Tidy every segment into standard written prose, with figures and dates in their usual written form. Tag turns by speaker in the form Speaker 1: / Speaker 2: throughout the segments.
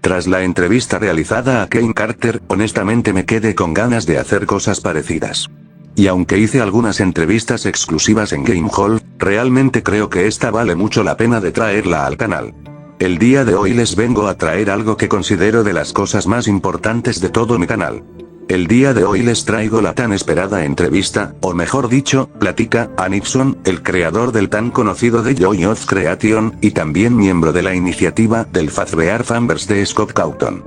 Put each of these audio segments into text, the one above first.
Speaker 1: Tras la entrevista realizada a Kane Carter, honestamente me quedé con ganas de hacer cosas parecidas. Y aunque hice algunas entrevistas exclusivas en Game Hall, realmente creo que esta vale mucho la pena de traerla al canal. El día de hoy les vengo a traer algo que considero de las cosas más importantes de todo mi canal. El día de hoy les traigo la tan esperada entrevista, o mejor dicho, plática, a Nixon, el creador del tan conocido The Joy of Creation, y también miembro de la iniciativa del Fazbear Fanverse de Scott Cawthon.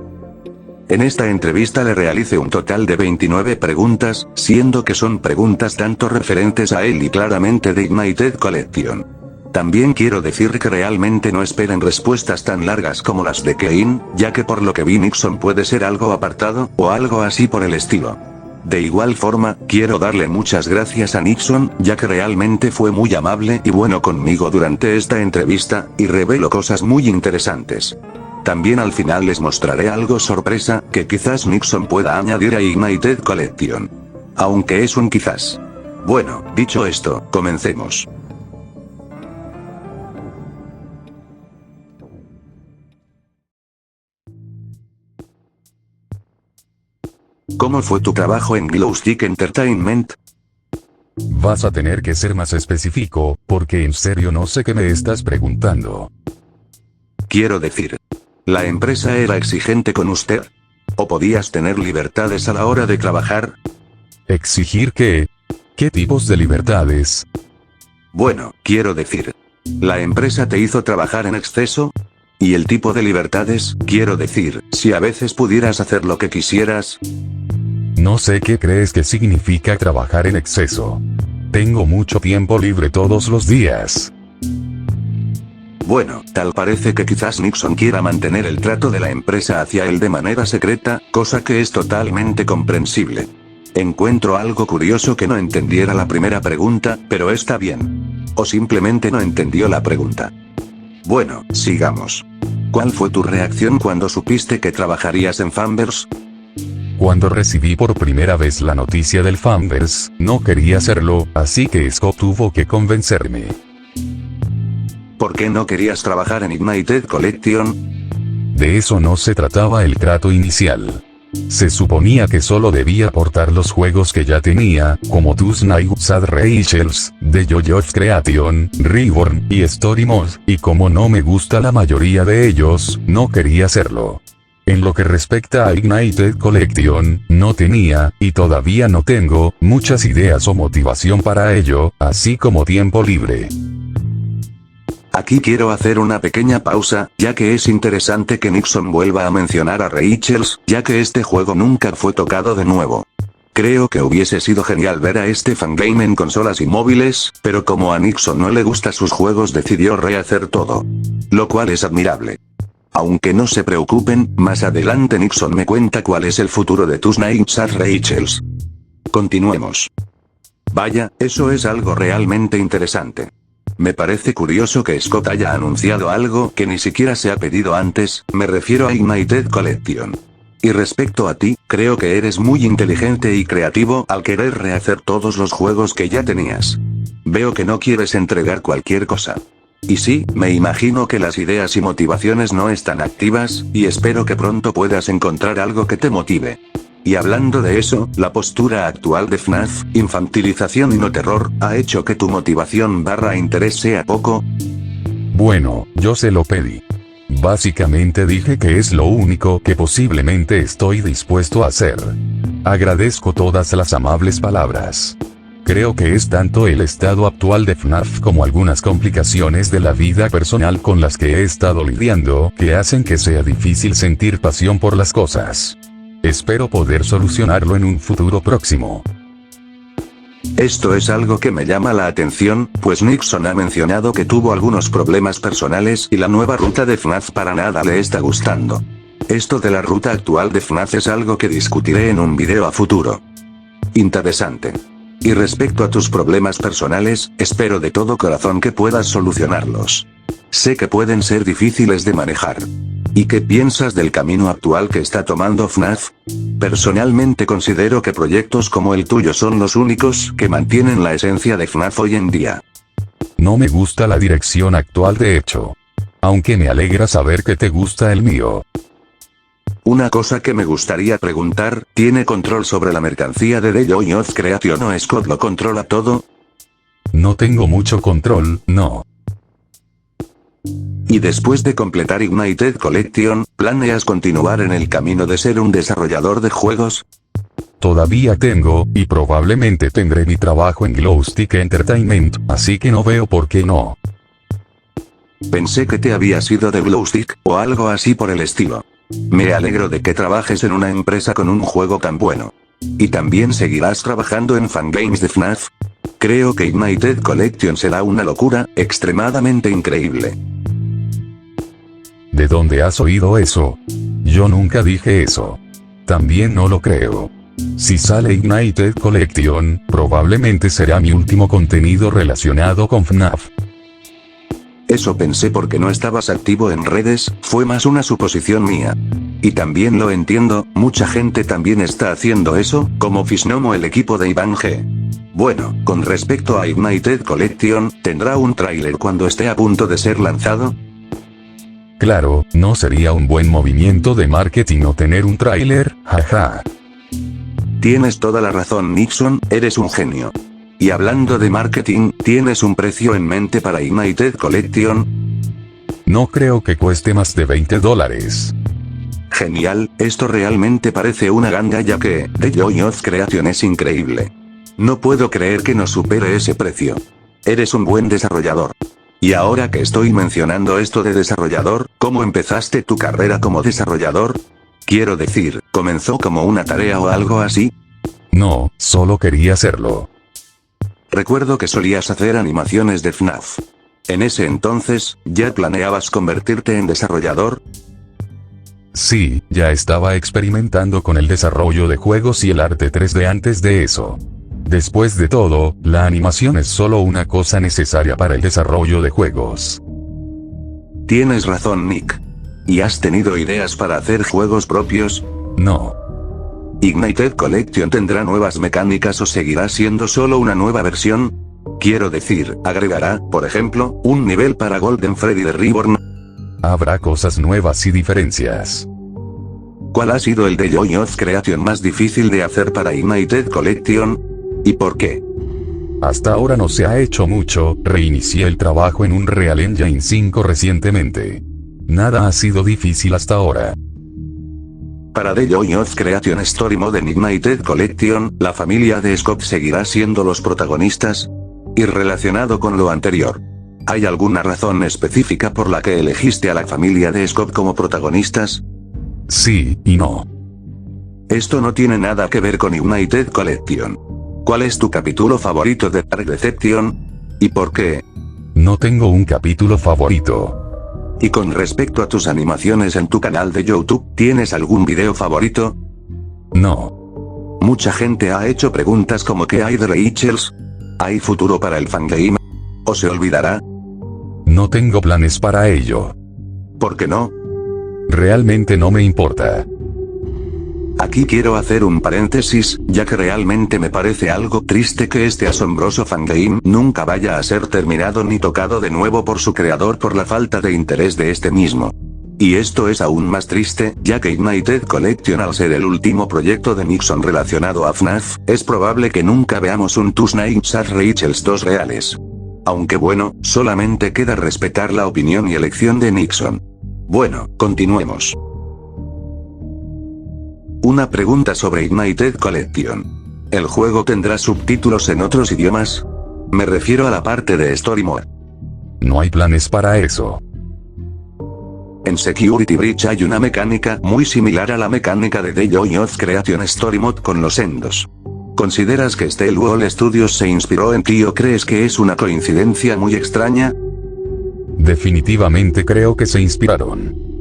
Speaker 1: En esta entrevista le realicé un total de 29 preguntas, siendo que son preguntas tanto referentes a él y claramente de Ignited Collection. También quiero decir que realmente no esperen respuestas tan largas como las de Kane, ya que por lo que vi Nixon puede ser algo apartado, o algo así por el estilo. De igual forma, quiero darle muchas gracias a Nixon, ya que realmente fue muy amable y bueno conmigo durante esta entrevista, y reveló cosas muy interesantes. También al final les mostraré algo sorpresa, que quizás Nixon pueda añadir a Ignited Collection. Aunque es un quizás. Bueno, dicho esto, comencemos. ¿Cómo fue tu trabajo en Glowstick Entertainment?
Speaker 2: Vas a tener que ser más específico, porque en serio no sé qué me estás preguntando.
Speaker 1: Quiero decir, ¿la empresa era exigente con usted? ¿O podías tener libertades a la hora de trabajar?
Speaker 2: ¿Exigir qué? ¿Qué tipos de libertades?
Speaker 1: Bueno, quiero decir, ¿la empresa te hizo trabajar en exceso? ¿Y el tipo de libertades, quiero decir, si a veces pudieras hacer lo que quisieras?
Speaker 2: No sé qué crees que significa trabajar en exceso. Tengo mucho tiempo libre todos los días.
Speaker 1: Bueno, tal parece que quizás Nixon quiera mantener el trato de la empresa hacia él de manera secreta, cosa que es totalmente comprensible. Encuentro algo curioso que no entendiera la primera pregunta, pero está bien. O simplemente no entendió la pregunta. Bueno, sigamos. ¿Cuál fue tu reacción cuando supiste que trabajarías en Fanverse?
Speaker 2: Cuando recibí por primera vez la noticia del Fanverse, no quería hacerlo, así que Scott tuvo que convencerme.
Speaker 1: ¿Por qué no querías trabajar en Ignited Collection?
Speaker 2: De eso no se trataba el trato inicial. Se suponía que solo debía aportar los juegos que ya tenía, como Tuesday Sad Rachels, The Joy of Creation, Reborn, y Story Mode, y como no me gusta la mayoría de ellos, no quería hacerlo. En lo que respecta a Ignited Collection, no tenía, y todavía no tengo, muchas ideas o motivación para ello, así como tiempo libre.
Speaker 1: Aquí quiero hacer una pequeña pausa, ya que es interesante que Nixon vuelva a mencionar a Rachels, ya que este juego nunca fue tocado de nuevo. Creo que hubiese sido genial ver a este fangame en consolas y móviles, pero como a Nixon no le gustan sus juegos decidió rehacer todo. Lo cual es admirable. Aunque no se preocupen, más adelante Nixon me cuenta cuál es el futuro de Tuesday Sad Rachels. Continuemos. Vaya, eso es algo realmente interesante. Me parece curioso que Scott haya anunciado algo que ni siquiera se ha pedido antes, me refiero a Ignited Collection. Y respecto a ti, creo que eres muy inteligente y creativo al querer rehacer todos los juegos que ya tenías. Veo que no quieres entregar cualquier cosa. Y sí, me imagino que las ideas y motivaciones no están activas, y espero que pronto puedas encontrar algo que te motive. Y hablando de eso, la postura actual de FNAF, infantilización y no terror, ha hecho que tu motivación / interés sea poco.
Speaker 2: Bueno, yo se lo pedí. Básicamente dije que es lo único que posiblemente estoy dispuesto a hacer. Agradezco todas las amables palabras. Creo que es tanto el estado actual de FNAF como algunas complicaciones de la vida personal con las que he estado lidiando, que hacen que sea difícil sentir pasión por las cosas. Espero poder solucionarlo en un futuro próximo.
Speaker 1: Esto es algo que me llama la atención, pues Nixon ha mencionado que tuvo algunos problemas personales y la nueva ruta de FNAF para nada le está gustando. Esto de la ruta actual de FNAF es algo que discutiré en un video a futuro. Interesante. Y respecto a tus problemas personales, espero de todo corazón que puedas solucionarlos. Sé que pueden ser difíciles de manejar. ¿Y qué piensas del camino actual que está tomando FNAF? Personalmente considero que proyectos como el tuyo son los únicos que mantienen la esencia de FNAF hoy en día.
Speaker 2: No me gusta la dirección actual de hecho. Aunque me alegra saber que te gusta el mío.
Speaker 1: Una cosa que me gustaría preguntar, ¿tiene control sobre la mercancía de The Joy-Oz Creation o Scott lo controla todo?
Speaker 2: No tengo mucho control, no.
Speaker 1: Y después de completar Ignited Collection, ¿planeas continuar en el camino de ser un desarrollador de juegos?
Speaker 2: Todavía tengo, y probablemente tendré mi trabajo en Glowstick Entertainment, así que no veo por qué no.
Speaker 1: Pensé que te habías ido de Glowstick, o algo así por el estilo. Me alegro de que trabajes en una empresa con un juego tan bueno. ¿Y también seguirás trabajando en Fangames de FNAF? Creo que Ignited Collection será una locura, extremadamente increíble.
Speaker 2: ¿De dónde has oído eso? Yo nunca dije eso. También no lo creo. Si sale Ignited Collection, probablemente será mi último contenido relacionado con FNAF.
Speaker 1: Eso pensé porque no estabas activo en redes, fue más una suposición mía. Y también lo entiendo, mucha gente también está haciendo eso, como Fishnom o el equipo de Iván G. Bueno, con respecto a Ignited Collection, ¿tendrá un tráiler cuando esté a punto de ser lanzado?
Speaker 2: Claro, ¿no sería un buen movimiento de marketing o tener un tráiler? Jaja.
Speaker 1: Tienes toda la razón, Nixon, eres un genio. Y hablando de marketing, ¿tienes un precio en mente para Ignited Collection?
Speaker 2: No creo que cueste más de $20.
Speaker 1: Genial, esto realmente parece una ganga ya que The Joy-Oz Creation es increíble. No puedo creer que no supere ese precio. Eres un buen desarrollador. Y ahora que estoy mencionando esto de desarrollador, ¿cómo empezaste tu carrera como desarrollador? Quiero decir, ¿comenzó como una tarea o algo así?
Speaker 2: No, solo quería hacerlo.
Speaker 1: Recuerdo que solías hacer animaciones de FNAF. En ese entonces, ¿ya planeabas convertirte en desarrollador?
Speaker 2: Sí, ya estaba experimentando con el desarrollo de juegos y el arte 3D antes de eso. Después de todo, la animación es solo una cosa necesaria para el desarrollo de juegos.
Speaker 1: Tienes razón, Nick. ¿Y has tenido ideas para hacer juegos propios?
Speaker 2: No.
Speaker 1: ¿Ignited Collection tendrá nuevas mecánicas o seguirá siendo solo una nueva versión? Quiero decir, ¿agregará, por ejemplo, un nivel para Golden Freddy de Reborn?
Speaker 2: Habrá cosas nuevas y diferencias.
Speaker 1: ¿Cuál ha sido el de Joy-Oz Creation más difícil de hacer para Ignited Collection? ¿Y por qué?
Speaker 2: Hasta ahora no se ha hecho mucho, reinicié el trabajo en Unreal Engine 5 recientemente. Nada ha sido difícil hasta ahora.
Speaker 1: Para The Joy-Oz Creation Story Mode en Ignited Collection, ¿la familia de Scott seguirá siendo los protagonistas? Y relacionado con lo anterior, ¿hay alguna razón específica por la que elegiste a la familia de Scott como protagonistas?
Speaker 2: Sí, y no.
Speaker 1: Esto no tiene nada que ver con Ignited Collection. ¿Cuál es tu capítulo favorito de Dark Deception? ¿Y por qué?
Speaker 2: No tengo un capítulo favorito.
Speaker 1: Y con respecto a tus animaciones en tu canal de YouTube, ¿tienes algún video favorito?
Speaker 2: No.
Speaker 1: Mucha gente ha hecho preguntas como ¿qué hay de Rachels? ¿Hay futuro para el fangame? ¿O se olvidará?
Speaker 2: No tengo planes para ello.
Speaker 1: ¿Por qué no?
Speaker 2: Realmente no me importa.
Speaker 1: Aquí quiero hacer un paréntesis, ya que realmente me parece algo triste que este asombroso fangame nunca vaya a ser terminado ni tocado de nuevo por su creador por la falta de interés de este mismo. Y esto es aún más triste, ya que Ignited Collection al ser el último proyecto de Nixon relacionado a FNAF, es probable que nunca veamos un Two Nights at Rachel's 2 reales. Aunque bueno, solamente queda respetar la opinión y elección de Nixon. Bueno, continuemos. Una pregunta sobre Ignited Collection. ¿El juego tendrá subtítulos en otros idiomas? Me refiero a la parte de Story Mode.
Speaker 2: No hay planes para eso.
Speaker 1: En Security Breach hay una mecánica muy similar a la mecánica de The Joy-Oz Creation Story Mode con los endos. ¿Consideras que Steel Wall Studios se inspiró en ti o crees que es una coincidencia muy extraña?
Speaker 2: Definitivamente creo que se inspiraron.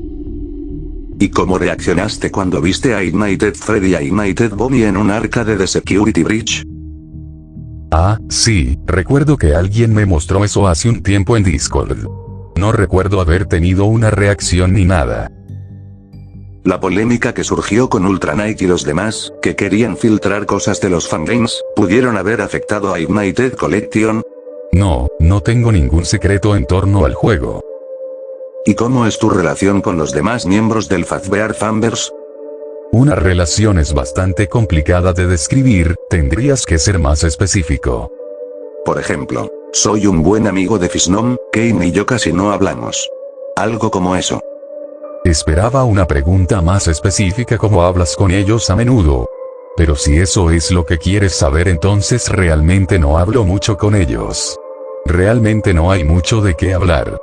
Speaker 1: ¿Y cómo reaccionaste cuando viste a Ignited Freddy y a Ignited Bonnie en un arcade de Security Breach?
Speaker 2: Ah, sí, recuerdo que alguien me mostró eso hace un tiempo en Discord. No recuerdo haber tenido una reacción ni nada.
Speaker 1: La polémica que surgió con Ultra Knight y los demás, que querían filtrar cosas de los fangames, ¿pudieron haber afectado a Ignited Collection?
Speaker 2: No, no tengo ningún secreto en torno al juego.
Speaker 1: ¿Y cómo es tu relación con los demás miembros del Fazbear Fanverse?
Speaker 2: Una relación es bastante complicada de describir, tendrías que ser más específico.
Speaker 1: Por ejemplo, soy un buen amigo de Fishnom, Kane y yo casi no hablamos. Algo como eso.
Speaker 2: Esperaba una pregunta más específica como hablas con ellos a menudo. Pero si eso es lo que quieres saber, entonces realmente no hablo mucho con ellos. Realmente no hay mucho de qué hablar.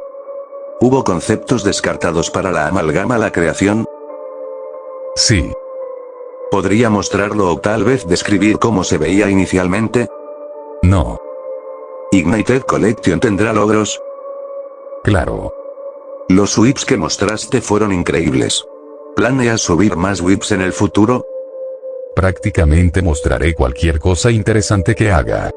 Speaker 1: ¿Hubo conceptos descartados para la amalgama la creación?
Speaker 2: Sí.
Speaker 1: ¿Podría mostrarlo o tal vez describir cómo se veía inicialmente?
Speaker 2: No.
Speaker 1: ¿Ignited Collection tendrá logros?
Speaker 2: Claro.
Speaker 1: Los whips que mostraste fueron increíbles. ¿Planeas subir más whips en el futuro?
Speaker 2: Prácticamente mostraré cualquier cosa interesante que haga.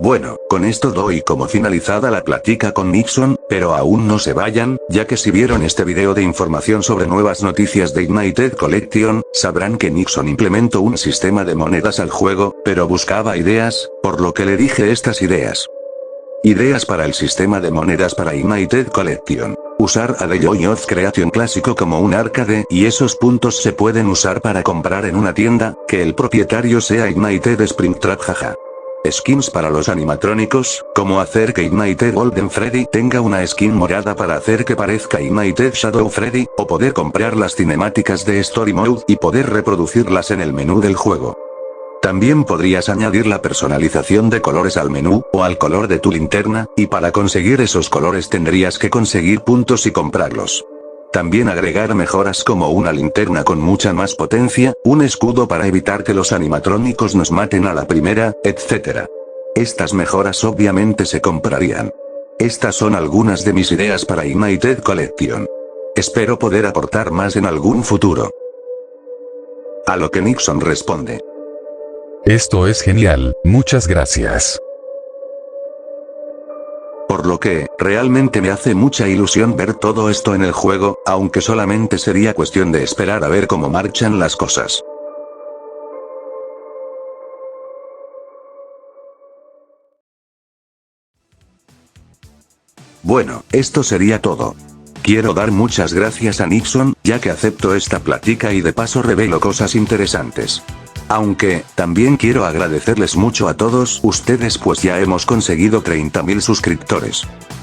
Speaker 1: Bueno, con esto doy como finalizada la plática con Nixon, pero aún no se vayan, ya que si vieron este video de información sobre nuevas noticias de Ignited Collection, sabrán que Nixon implementó un sistema de monedas al juego, pero buscaba ideas, por lo que le dije estas ideas. Ideas para el sistema de monedas para Ignited Collection. Usar a The Joy of Creation clásico como un arcade y esos puntos se pueden usar para comprar en una tienda, que el propietario sea Ignited Springtrap jaja. Skins para los animatrónicos, como hacer que Ignited Golden Freddy tenga una skin morada para hacer que parezca Ignited Shadow Freddy, o poder comprar las cinemáticas de Story Mode y poder reproducirlas en el menú del juego. También podrías añadir la personalización de colores al menú, o al color de tu linterna, y para conseguir esos colores tendrías que conseguir puntos y comprarlos. También agregar mejoras como una linterna con mucha más potencia, un escudo para evitar que los animatrónicos nos maten a la primera, etc. Estas mejoras obviamente se comprarían. Estas son algunas de mis ideas para Ignited Collection. Espero poder aportar más en algún futuro. A lo que Nixon responde:
Speaker 2: Esto es genial, muchas gracias.
Speaker 1: Por lo que, realmente me hace mucha ilusión ver todo esto en el juego, aunque solamente sería cuestión de esperar a ver cómo marchan las cosas. Bueno, esto sería todo. Quiero dar muchas gracias a Nixon, ya que aceptó esta plática y de paso revelo cosas interesantes. Aunque, también quiero agradecerles mucho a todos ustedes, pues ya hemos conseguido 30.000 suscriptores.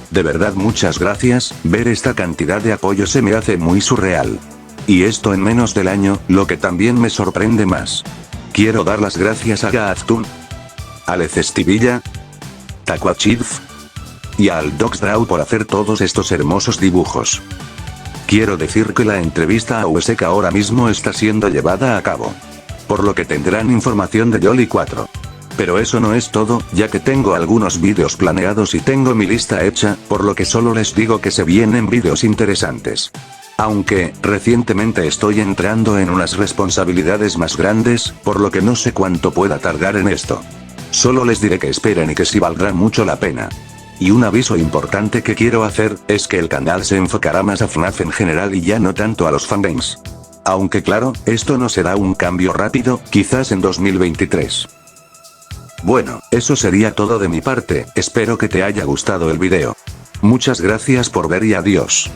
Speaker 1: De verdad muchas gracias, ver esta cantidad de apoyo se me hace muy surreal. Y esto en menos del año, lo que también me sorprende más. Quiero dar las gracias a Gaaztun, Alec Estivilla, Taquachif y al Dogsdraw por hacer todos estos hermosos dibujos. Quiero decir que la entrevista a Ueseka ahora mismo está siendo llevada a cabo. Por lo que tendrán información de Yoli 4. Pero eso no es todo, ya que tengo algunos vídeos planeados y tengo mi lista hecha, por lo que solo les digo que se vienen vídeos interesantes. Aunque, recientemente estoy entrando en unas responsabilidades más grandes, por lo que no sé cuánto pueda tardar en esto. Solo les diré que esperen y que sí valdrá mucho la pena. Y un aviso importante que quiero hacer, es que el canal se enfocará más a FNAF en general y ya no tanto a los fangames. Aunque claro, esto no será un cambio rápido, quizás en 2023. Bueno, eso sería todo de mi parte, espero que te haya gustado el video. Muchas gracias por ver y adiós.